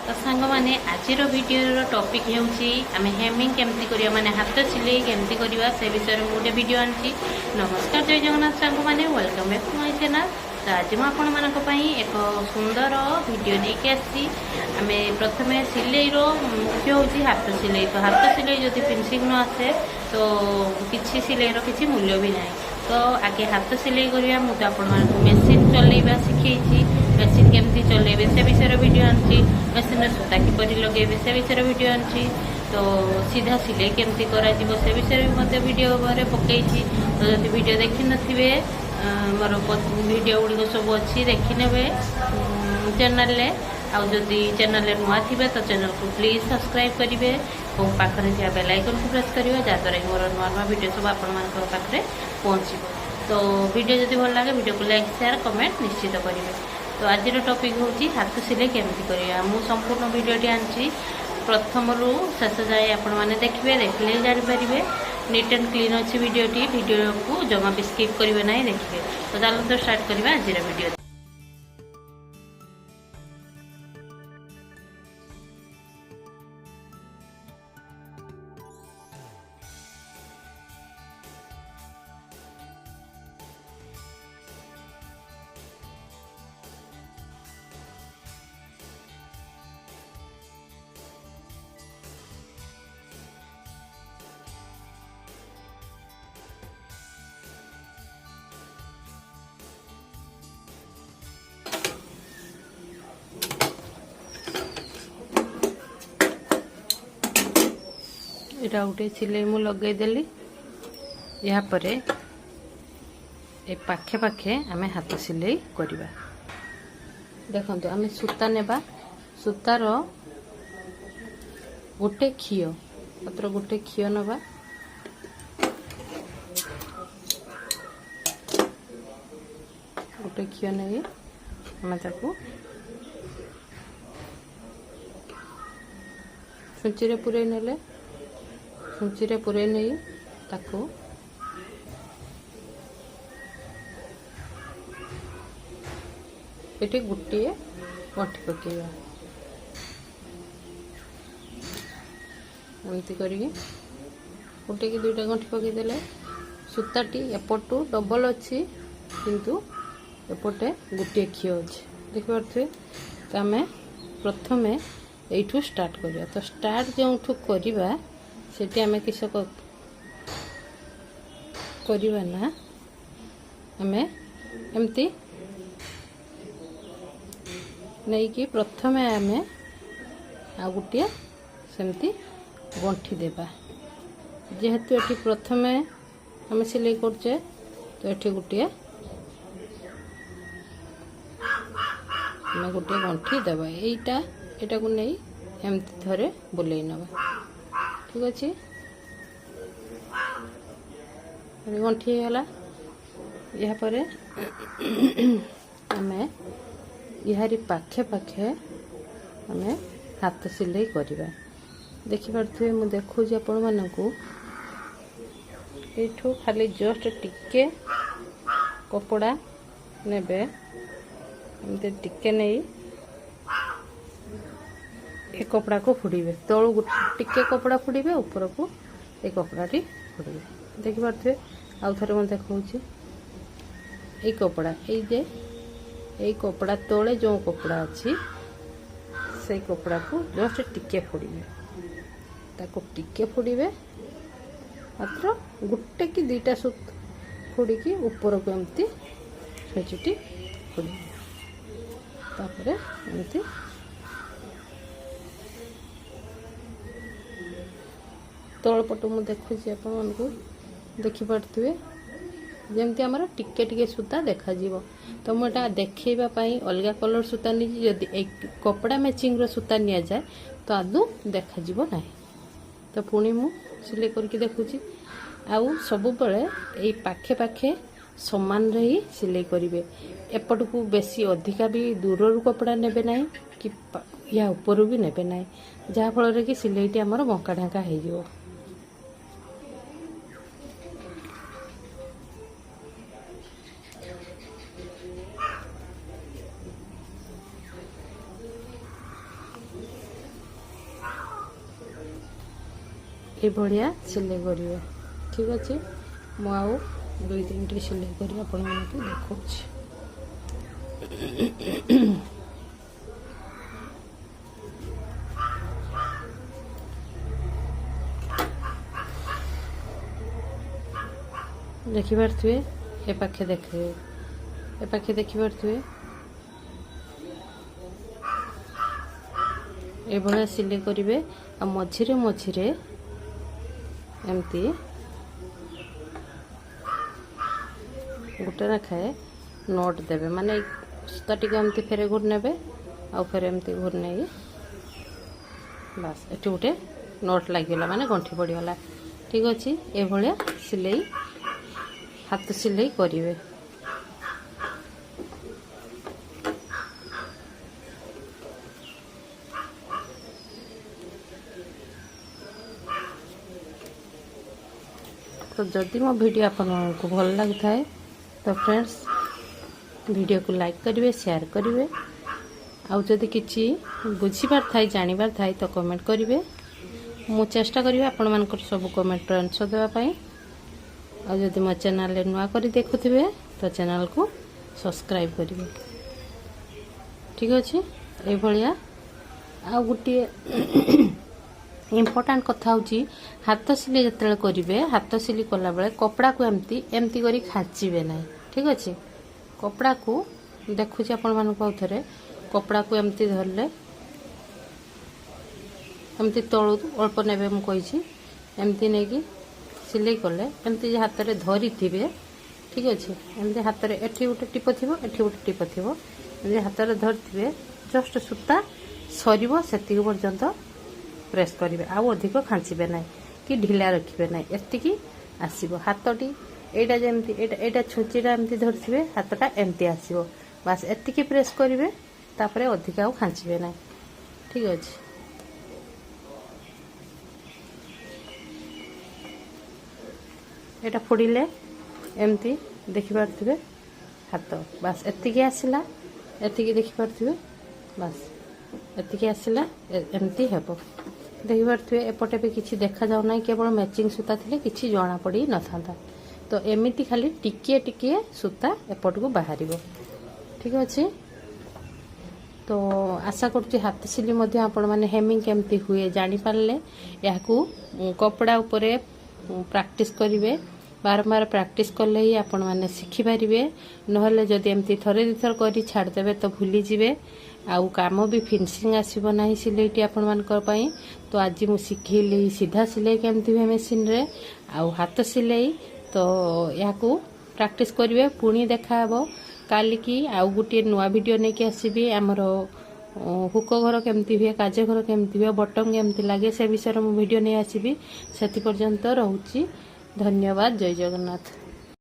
तो सांग मैंने आज भिडर टॉपिक होउची आमे हेमिंग केमती करिया माने हाथ सिलाई केमती करिया से विषय में गोटे वीडियो आनी। नमस्कार जय जगन्नाथ सांग मैंने welcome back to my channel. तो आज मैं आपण मानक पई एक सुंदर वीडियो लेके आसी। आमे प्रथमे सिलाई रो मुख्य होउची हाथ सिलाई। तो हाथ सिलाई जदि फिनिशिंग न आसे तो किछि सिलाई रो किछि मूल्य भी नाही। तो आगे हाथ सिलाई करिया मु तो आपण मानक मेसिन चलेबा सिखैछि। मेसिन केमती चलेबे से विषय वीडियो आनी। मेसिन सूता किपरि लगे से विषय वीडियो आनी। तो सीधा सिलाई केमती करा से विषय भी मत वीडियो पकई। तो जब वीडियो देखी नथिबे मोर वीडियो गुड़िक सब अच्छी देखी ने चैनल रे। आउ जदि चैनल नुआ थे तो चैनल को प्लीज सब्सक्राइब करेंगे और पाखरे थी बेल आइकन को प्रेस करेंगे जहाँद्वारा मोर नुआ नुआ वीडियो सब आपरे पहुँचो। तो वीडियो जब भल लगे वीडियो को लाइक शेयर कमेंट निश्चित करेंगे। तो आज टॉपिक हूँ हाथ सिलाई केमती करिया। मु संपूर्ण वीडियोटी आनी प्रथम रु शेष जाए आपण मैंने देखिए देखले जानीपारे नीट एंड क्लीन अच्छी वीडियोटी। वीडियो को जमा भी स्किप करेंगे ना देखिए। तो चलो तो स्टार्ट करवा आज वीडियो। इटा गोटे सिलाई मु लगेदेली। यापर ए पाखे पाखे आमे हाथ सिलाई करवा। देखो आमे सूता नेबा। सूतार गोटे खियो पत्र गोटे खियो नबा। गोटे खियो नहीं आमे ताकू छुंची रे पुरे नेले। छुंची रे पुरे नहीं ताकू ये गोटे गंठी पकेगा। एमती कर गोटे कि दुईटा गंठी पकईदे सूताटी एपटू डबल अच्छी किंतु एपटे गोटे खियो अच्छे देखिपे। तो आम प्रथम यू स्टार्ट करिया। तो स्टार्ट जो करवा सेठी आमे किस करवा ना आमे एमती नहीं कि प्रथमे आमे आ गोटे सेमती गंठी देबा। जेहेतु एठी प्रथमे आमे सिलाई करछे तो एठी गोटे आमे गोटे गंठी देबा। एटा को नहीं एमती थरे बुलेई नबा। ठीक अच्छे गंठी गला। यापर आमे यारी पाखे पाखे आमे हाथ सिलाई करवा। देखिपे मु देखुची आपण मानकू एठू खाली जस्ट टिके कपड़ा नेबे। एमती टिके नहीं ए कपड़ा को फुड़ीबे। तलू टिके कपड़ा फुड़ीबे ऊपर को ए कपड़ाटी फुड़ीबे। देखिपे आउ थे मैं देखा ये कपड़ा ये कपड़ा तले जो कपड़ा अच्छी से कपड़ा को जस्ट टिके फुड़ीबे। ताको टिके फुड़ीबे मात्र गोटे कि दुईटा सूत फुड़ी की ऊपर को एमती छुंचीटी फुड़ीबे। तापर एमती तल पटू मु देखुची आपण को देखिपे जमती आमर टिके टिके सूता देखा जीवो। तो मुझे देखा अलग कलर सूता नहीं जदि एक कपड़ा मैचिंग रो सूता नि जाए तो आदू देखा जीवो ना। तो पुणी मु सिलाई करके देखुची। आउ सब बेले यही पाखे पाखे समान रे ही सिलाई करेंगे। एपट को बेसी अधिका भी दूर कपड़ा नेबे ना कि या ऊपर भी नेबे ना जहाँ फल कि सिलाईटी आमर बंका ढांका हो। ये भाया सिलाई करेंगे। ठीक अच्छे मुझे 2-3 टी सिलाई कर देखा देखिपे ए पाखे देखे ए पाखे देखिपे ये भाया सिलाई करेंगे। मझिरे मझिरे एमती गोटे रखाए नोट देवे माने सूता टी एमती फेरे घूर ने आ फिर एमती घूर नहीं बस एटी गोटे नोट लगिगला माने गंठी पड़गला। ठीक अच्छे ये भाया सिलाई हाथ सिलाई करेंगे। तो जदि मो वीडियो आपको भल लगी थाए तो फ्रेंड्स वीडियो को लाइक करेंगे, शेयर करेंगे। आउ जदि किसी बुझीबार थाए जानिबार थाए तो कमेंट करेंगे। मु चेष्टा करी आपण मानकर सब कमेंट आंसर देवाई। और जदि मो चैनल नुआ करी देखुथिबे तो चैनल को सब्सक्राइब करेंगे। ठीक अच्छे ये भाया आ गोटे इम्पोर्टाट कथा हूँ हाथ सिलाई जिते करेंगे हाथ सिलाई कला बेले कपड़ा को एमती एमती करी खाँचीबे ना। ठीक अच्छे कपड़ा को देखुची आपण मानक थे कपड़ा को एमती धरले एमती तलू अल्प ने मुझे एमती नहीं कि सिलाई कले एमती हाथ में धरी थे। ठीक अच्छे एमती हाथ में एठी गोटे टीप थी एठी गोटे टीप थी एमती हाथ में धरी जस्ट सूता सर से पर्यंत प्रेस करेंगे आउ अधिक खाँचीबे ना कि ढिला रखिए ना एतिकी आसो हाथटी एटा जमती एटा छुंचीटा एमती धरथिबे हाथटा एमती आसो बस एतिकी प्रेस करेंगे तापर अधिक आउ खाँचीबे ना। ठीक अच्छे एटा फोड़िले एमती देखिपे हाथ बस एतिकी आसला एतिकी देखिपे बस एतिकी आसला एमती हेबो देखिपे एपटे भी किसी देखा जाऊ ना केवल मैचिंग सूता थे किसी जना पड़ी न था तो एमती खाली टिकिए टिकिए सूता एपट को बाहर। ठीक अच्छे तो आशा करुँच हाथ सिलाई आपण मैंने हेमिंग केमती हुए जानीपारे या कपड़ा उपरे प्रैक्टिस करेंगे बारंबार प्रैक्टिस कले ही आपण मैंने शिखिपारे ना जदि एमती थरे दुथर कर छाड़देवे तो भूली जाए आउ काम भी फिनिशिंग आसब ना सिलाई आपण मानी। तो आज मुझे शिखेली सीधा सिलाई केमती हुए मशीन रे आउ हाथ सिलाई तो या प्रैक्टिस करेंगे पुणी देखा काली की आउ गोटे नुआ वीडियो नहीं कि आसबि आमर हुक घर केमती हुए काज घर केमती हुए बटन केमती लगे से विषय में वीडियो नहीं आसबि से पर्यंत रोची। धन्यवाद। जय जगन्नाथ।